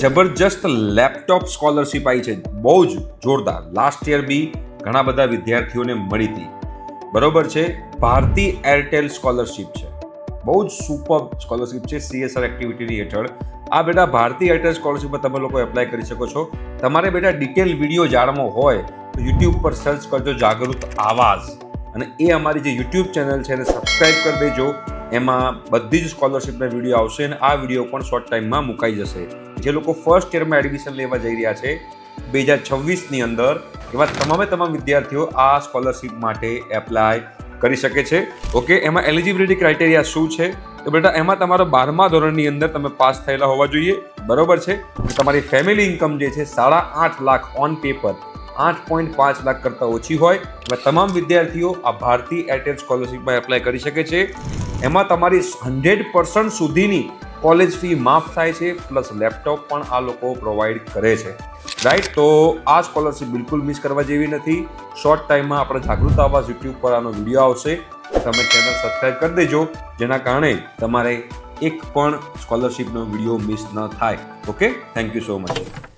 જબરજસ્ત laptop scholarship આવી છે, બહુ જ જોરદાર. લાસ્ટ યર બી ઘણા બધા વિદ્યાર્થીઓને મળી હતી. બરોબર છે. ભારતી એરટેલ સ્કોલરશિપ છે, બહુ જ સુપર સ્કોલરશિપ છે CSR એક્ટિવિટીની હેઠળ. આ બેટા ભારતી એરટેલ સ્કોલરશિપમાં તમે લોકો એપ્લાય કરી શકો છો. તમારે બેટા ડિટેલ વિડીયો જાણવો હોય તો યુટ્યુબ પર સર્ચ કરજો જાગૃત આવાજ, અને એ અમારી જે યુટ્યુબ ચેનલ છે એને સબસ્ક્રાઈબ કરી દેજો. એમાં બધી જ સ્કોલરશિપના વિડીયો આવશે અને આ વિડીયો પણ શોર્ટ ટાઈમમાં મુકાઈ જશે. જે લોકો ફર્સ્ટ યરમાં એડમિશન લેવા જઈ રહ્યા છે 2026ની અંદર, એવા તમામ વિદ્યાર્થીઓ આ સ્કોલરશિપ માટે એપ્લાય કરી શકે છે. ઓકે, એમાં એલિજિબિલિટી ક્રાઇટેરિયા શું છે? તો બેટા એમાં તમારો 12મા ધોરણની અંદર તમે પાસ થયેલા હોવા જોઈએ. બરોબર છે. તમારી ફેમિલી ઇન્કમ જે છે 8.5 લાખ ઓન પેપર 8.5 લાખ કરતાં ઓછી હોય એવા તમામ વિદ્યાર્થીઓ આ ભારતી એરટેલ સ્કોલરશિપમાં એપ્લાય કરી શકે છે. એમાં તમારી 100% સુધીની કોલેજ ફી માફ થાય છે, પ્લસ લેપટોપ પણ આ લોકો પ્રોવાઈડ કરે છે. રાઈટ, તો આ સ્કોલરશિપ બિલકુલ મિસ કરવા જેવી નથી. શોર્ટ ટાઈમમાં આપણે જાગૃત આવાજ યુટ્યુબ પર આનો વિડીયો આવશે, તમે ચેનલ સબસ્ક્રાઈબ કરી દેજો, જેના કારણે તમારે એક પણ સ્કોલરશિપનો વિડીયો મિસ ન થાય. Okay, thank you so much.